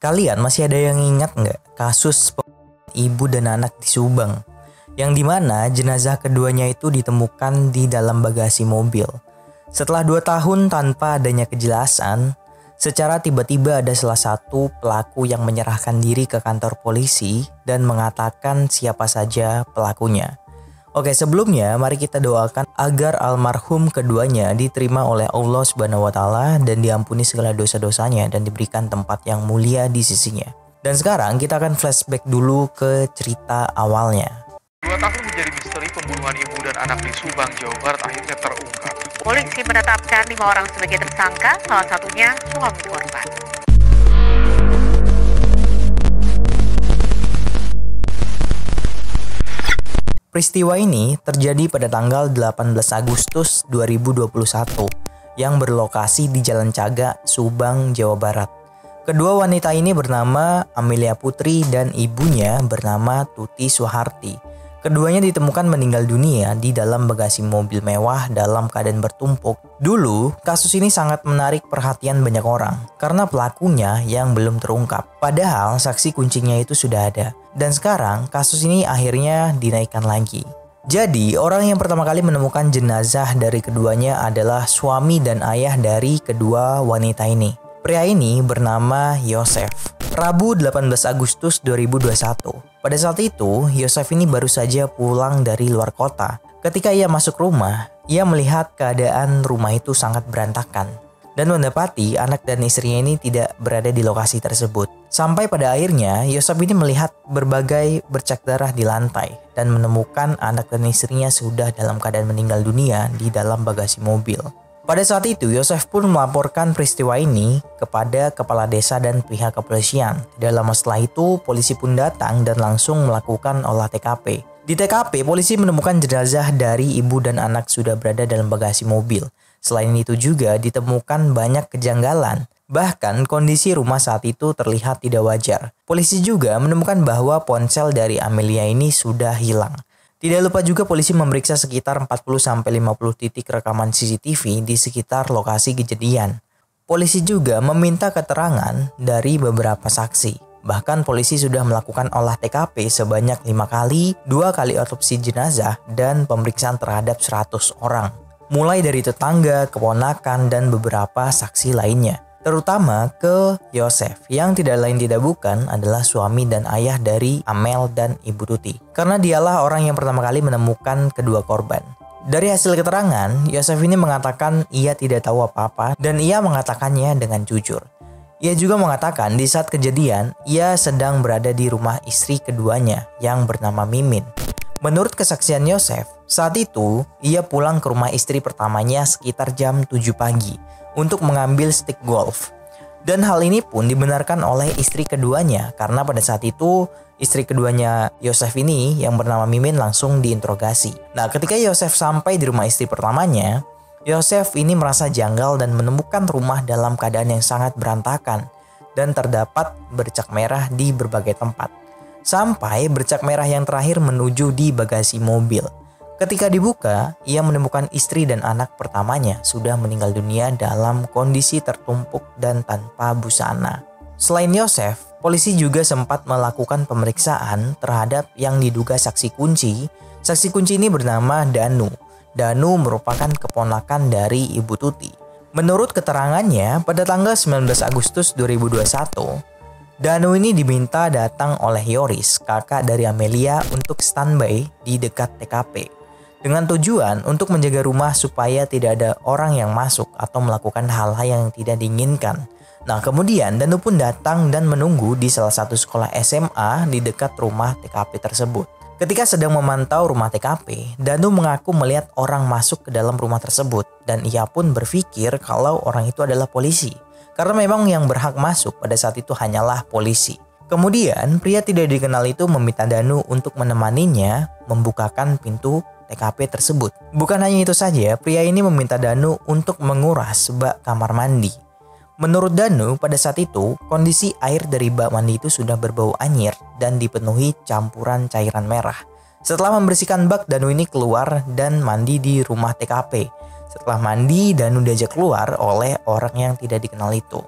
Kalian masih ada yang ingat nggak kasus ibu dan anak di Subang? Yang dimana jenazah keduanya itu ditemukan di dalam bagasi mobil. Setelah 2 tahun tanpa adanya kejelasan, secara tiba-tiba ada salah satu pelaku yang menyerahkan diri ke kantor polisi dan mengatakan siapa saja pelakunya. Oke, sebelumnya mari kita doakan agar almarhum keduanya diterima oleh Allah Subhanahu wa taala dan diampuni segala dosa-dosanya dan diberikan tempat yang mulia di sisinya. Dan sekarang kita akan flashback dulu ke cerita awalnya. 2 tahun menjadi misteri pembunuhan ibu dan anak di Subang, Jawa Barat akhirnya terungkap. Polisi menetapkan 5 orang sebagai tersangka, salah satunya suami korban. Peristiwa ini terjadi pada tanggal 18 Agustus 2021 yang berlokasi di Jalan Cagak, Subang, Jawa Barat. Kedua wanita ini bernama Amelia Putri dan ibunya bernama Tuti Suharti. Keduanya ditemukan meninggal dunia di dalam bagasi mobil mewah dalam keadaan bertumpuk. Dulu, kasus ini sangat menarik perhatian banyak orang karena pelakunya yang belum terungkap. Padahal saksi kuncinya itu sudah ada. Dan sekarang kasus ini akhirnya dinaikkan lagi. Jadi, orang yang pertama kali menemukan jenazah dari keduanya adalah suami dan ayah dari kedua wanita ini. Pria ini bernama Yosef. Rabu 18 Agustus 2021. Pada saat itu, Yosef ini baru saja pulang dari luar kota. Ketika ia masuk rumah, ia melihat keadaan rumah itu sangat berantakan dan mendapati anak dan istrinya ini tidak berada di lokasi tersebut. Sampai pada akhirnya, Yosef ini melihat berbagai bercak darah di lantai dan menemukan anak dan istrinya sudah dalam keadaan meninggal dunia di dalam bagasi mobil. Pada saat itu, Yosef pun melaporkan peristiwa ini kepada kepala desa dan pihak kepolisian. Tidak lama setelah itu, polisi pun datang dan langsung melakukan olah TKP. Di TKP, polisi menemukan jenazah dari ibu dan anak sudah berada dalam bagasi mobil. Selain itu juga ditemukan banyak kejanggalan. Bahkan kondisi rumah saat itu terlihat tidak wajar. Polisi juga menemukan bahwa ponsel dari Amelia ini sudah hilang. Tidak lupa juga polisi memeriksa sekitar 40-50 titik rekaman CCTV di sekitar lokasi kejadian. Polisi juga meminta keterangan dari beberapa saksi. Bahkan polisi sudah melakukan olah TKP sebanyak 5 kali, 2 kali otopsi jenazah, dan pemeriksaan terhadap 100 orang. Mulai dari tetangga, keponakan, dan beberapa saksi lainnya. Terutama ke Yosef yang tidak lain tidak bukan adalah suami dan ayah dari Amel dan Ibu Tuti. Karena dialah orang yang pertama kali menemukan kedua korban. Dari hasil keterangan, Yosef ini mengatakan ia tidak tahu apa-apa dan ia mengatakannya dengan jujur. Ia juga mengatakan di saat kejadian ia sedang berada di rumah istri keduanya yang bernama Mimin. Menurut kesaksian Yosef, saat itu ia pulang ke rumah istri pertamanya sekitar jam 7 pagi untuk mengambil stick golf. Dan hal ini pun dibenarkan oleh istri keduanya karena pada saat itu istri keduanya Yosef ini yang bernama Mimin langsung diinterogasi. Nah, ketika Yosef sampai di rumah istri pertamanya, Yosef ini merasa janggal dan menemukan rumah dalam keadaan yang sangat berantakan dan terdapat bercak merah di berbagai tempat. Sampai bercak merah yang terakhir menuju di bagasi mobil. Ketika dibuka, ia menemukan istri dan anak pertamanya sudah meninggal dunia dalam kondisi tertumpuk dan tanpa busana. Selain Yosef, polisi juga sempat melakukan pemeriksaan terhadap yang diduga saksi kunci. Saksi kunci ini bernama Danu. Danu merupakan keponakan dari Ibu Tuti. Menurut keterangannya, pada tanggal 19 Agustus 2021, Danu ini diminta datang oleh Yoris, kakak dari Amelia, untuk standby di dekat TKP. Dengan tujuan untuk menjaga rumah supaya tidak ada orang yang masuk atau melakukan hal-hal yang tidak diinginkan. Nah, kemudian Danu pun datang dan menunggu di salah satu sekolah SMA di dekat rumah TKP tersebut. Ketika sedang memantau rumah TKP, Danu mengaku melihat orang masuk ke dalam rumah tersebut dan ia pun berpikir kalau orang itu adalah polisi. Karena memang yang berhak masuk pada saat itu hanyalah polisi. Kemudian pria tidak dikenal itu meminta Danu untuk menemaninya membukakan pintu TKP tersebut. Bukan hanya itu saja, pria ini meminta Danu untuk menguras bak kamar mandi. Menurut Danu, pada saat itu, kondisi air dari bak mandi itu sudah berbau anyir dan dipenuhi campuran cairan merah. Setelah membersihkan bak, Danu ini keluar dan mandi di rumah TKP. Setelah mandi, Danu diajak keluar oleh orang yang tidak dikenal itu.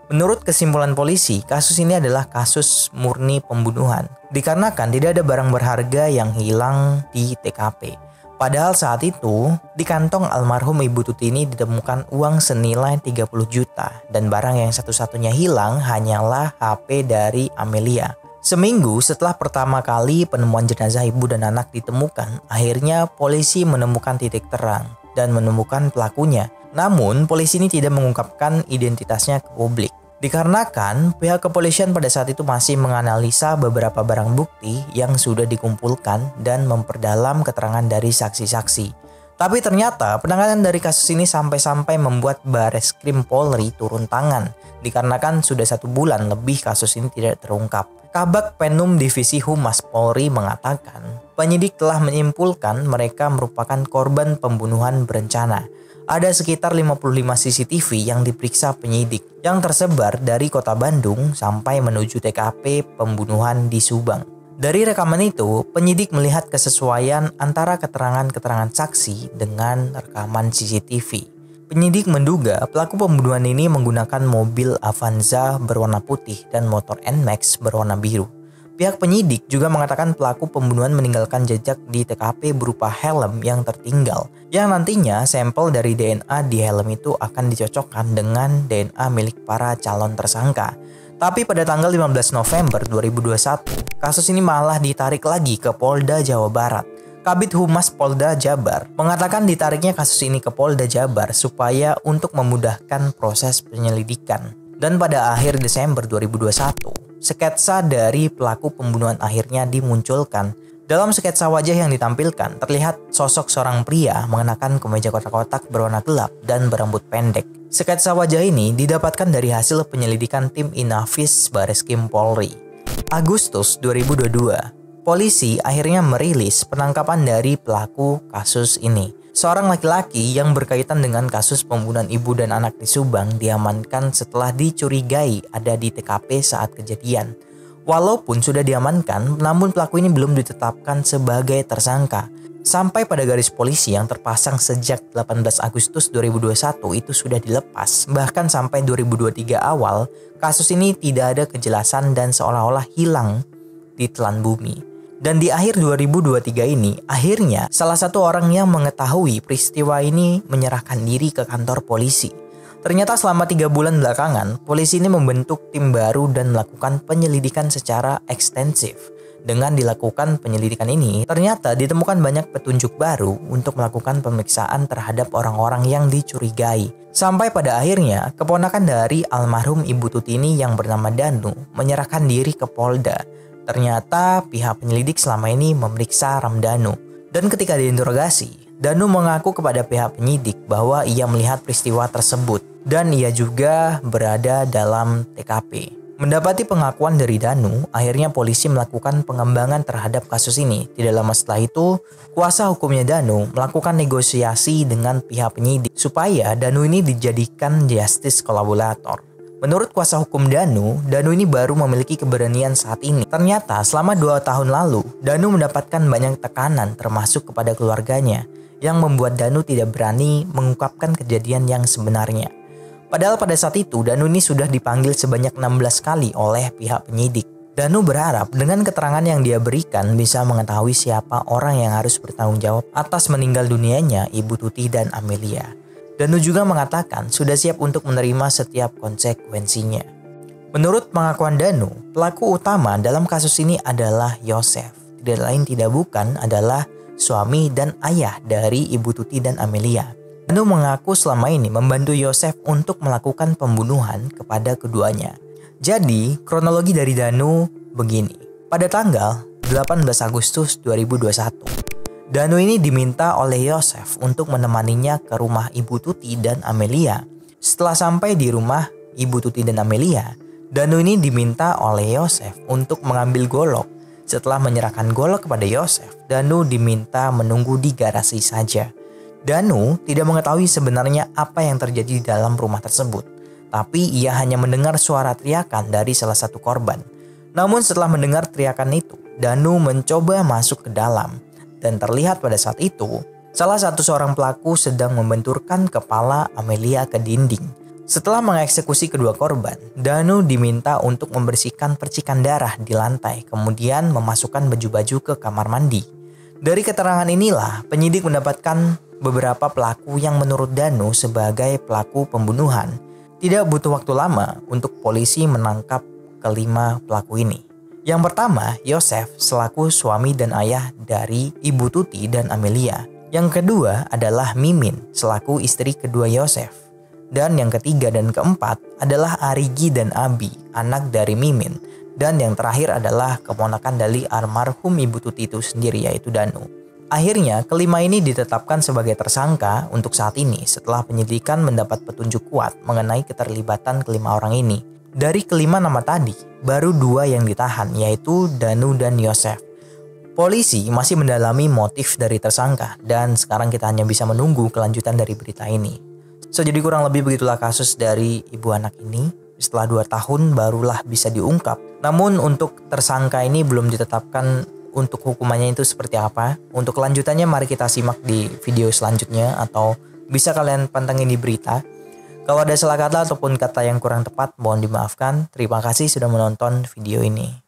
Menurut kesimpulan polisi, kasus ini adalah kasus murni pembunuhan, dikarenakan tidak ada barang berharga yang hilang di TKP. Padahal saat itu, di kantong almarhum Ibu Tuti ini ditemukan uang senilai 30 juta dan barang yang satu-satunya hilang hanyalah HP dari Amelia. Seminggu setelah pertama kali penemuan jenazah ibu dan anak ditemukan, akhirnya polisi menemukan titik terang dan menemukan pelakunya. Namun, polisi ini tidak mengungkapkan identitasnya ke publik. Dikarenakan pihak kepolisian pada saat itu masih menganalisa beberapa barang bukti yang sudah dikumpulkan dan memperdalam keterangan dari saksi-saksi. Tapi ternyata penanganan dari kasus ini sampai-sampai membuat Bareskrim Polri turun tangan. Dikarenakan sudah 1 bulan lebih kasus ini tidak terungkap. Kabag Penum Divisi Humas Polri mengatakan penyidik telah menyimpulkan mereka merupakan korban pembunuhan berencana. Ada sekitar 55 CCTV yang diperiksa penyidik yang tersebar dari kota Bandung sampai menuju TKP pembunuhan di Subang. Dari rekaman itu, penyidik melihat kesesuaian antara keterangan-keterangan saksi dengan rekaman CCTV. Penyidik menduga pelaku pembunuhan ini menggunakan mobil Avanza berwarna putih dan motor NMAX berwarna biru. Pihak penyidik juga mengatakan pelaku pembunuhan meninggalkan jejak di TKP berupa helm yang tertinggal, yang nantinya sampel dari DNA di helm itu akan dicocokkan dengan DNA milik para calon tersangka. Tapi pada tanggal 15 November 2021, kasus ini malah ditarik lagi ke Polda Jawa Barat. Kabid Humas Polda Jabar mengatakan ditariknya kasus ini ke Polda Jabar supaya untuk memudahkan proses penyelidikan. Dan pada akhir Desember 2021, sketsa dari pelaku pembunuhan akhirnya dimunculkan. Dalam sketsa wajah yang ditampilkan, terlihat sosok seorang pria mengenakan kemeja kotak-kotak berwarna gelap dan berambut pendek. Sketsa wajah ini didapatkan dari hasil penyelidikan tim Inavis Bareskrim Polri. Agustus 2022, polisi akhirnya merilis penangkapan dari pelaku kasus ini. Seorang laki-laki yang berkaitan dengan kasus pembunuhan ibu dan anak di Subang diamankan setelah dicurigai ada di TKP saat kejadian. Walaupun sudah diamankan, namun pelaku ini belum ditetapkan sebagai tersangka. Sampai pada garis polisi yang terpasang sejak 18 Agustus 2021 itu sudah dilepas. Bahkan sampai 2023 awal, kasus ini tidak ada kejelasan dan seolah-olah hilang di telan bumi. Dan di akhir 2023 ini, akhirnya salah satu orang yang mengetahui peristiwa ini menyerahkan diri ke kantor polisi. Ternyata selama 3 bulan belakangan, polisi ini membentuk tim baru dan melakukan penyelidikan secara ekstensif. Dengan dilakukan penyelidikan ini, ternyata ditemukan banyak petunjuk baru untuk melakukan pemeriksaan terhadap orang-orang yang dicurigai. Sampai pada akhirnya, keponakan dari almarhum Ibu Tuti ini yang bernama Danu menyerahkan diri ke Polda. Ternyata pihak penyelidik selama ini memeriksa Ramdhanu. Dan ketika diinterogasi, Danu mengaku kepada pihak penyidik bahwa ia melihat peristiwa tersebut dan ia juga berada dalam TKP. Mendapati pengakuan dari Danu, akhirnya polisi melakukan pengembangan terhadap kasus ini. Tidak lama setelah itu, kuasa hukumnya Danu melakukan negosiasi dengan pihak penyidik supaya Danu ini dijadikan justice collaborator. Menurut kuasa hukum Danu ini baru memiliki keberanian saat ini. Ternyata selama 2 tahun lalu, Danu mendapatkan banyak tekanan termasuk kepada keluarganya yang membuat Danu tidak berani mengungkapkan kejadian yang sebenarnya. Padahal pada saat itu Danu ini sudah dipanggil sebanyak 16 kali oleh pihak penyidik. Danu berharap dengan keterangan yang dia berikan bisa mengetahui siapa orang yang harus bertanggung jawab atas meninggal dunianya Ibu Tuti dan Amelia. Danu juga mengatakan sudah siap untuk menerima setiap konsekuensinya. Menurut pengakuan Danu, pelaku utama dalam kasus ini adalah Yosef. Tidak lain tidak bukan adalah suami dan ayah dari Ibu Tuti dan Amelia. Danu mengaku selama ini membantu Yosef untuk melakukan pembunuhan kepada keduanya. Jadi, kronologi dari Danu begini. Pada tanggal 18 Agustus 2021, Danu ini diminta oleh Yosef untuk menemaninya ke rumah Ibu Tuti dan Amelia. Setelah sampai di rumah Ibu Tuti dan Amelia, Danu ini diminta oleh Yosef untuk mengambil golok. Setelah menyerahkan golok kepada Yosef, Danu diminta menunggu di garasi saja. Danu tidak mengetahui sebenarnya apa yang terjadi di dalam rumah tersebut. Tapi ia hanya mendengar suara teriakan dari salah satu korban. Namun setelah mendengar teriakan itu, Danu mencoba masuk ke dalam. Dan terlihat pada saat itu, salah satu seorang pelaku sedang membenturkan kepala Amelia ke dinding. Setelah mengeksekusi kedua korban, Danu diminta untuk membersihkan percikan darah di lantai, kemudian memasukkan baju-baju ke kamar mandi. Dari keterangan inilah, penyidik mendapatkan beberapa pelaku yang menurut Danu sebagai pelaku pembunuhan. Tidak butuh waktu lama untuk polisi menangkap kelima pelaku ini. Yang pertama, Yosef selaku suami dan ayah dari Ibu Tuti dan Amelia. Yang kedua adalah Mimin selaku istri kedua Yosef. Dan yang ketiga dan keempat adalah Arigi dan Abi, anak dari Mimin. Dan yang terakhir adalah keponakan dari almarhum Ibu Tuti itu sendiri, yaitu Danu. Akhirnya, kelima ini ditetapkan sebagai tersangka untuk saat ini setelah penyelidikan mendapat petunjuk kuat mengenai keterlibatan kelima orang ini. Dari kelima nama tadi, baru 2 yang ditahan, yaitu Danu dan Yosef. Polisi masih mendalami motif dari tersangka, dan sekarang kita hanya bisa menunggu kelanjutan dari berita ini. Jadi kurang lebih begitulah kasus dari ibu anak ini. Setelah 2 tahun barulah bisa diungkap. Namun untuk tersangka ini belum ditetapkan untuk hukumannya itu seperti apa. Untuk kelanjutannya mari kita simak di video selanjutnya atau bisa kalian pantengin di berita. Kalau ada salah kata ataupun kata yang kurang tepat mohon dimaafkan. Terima kasih sudah menonton video ini.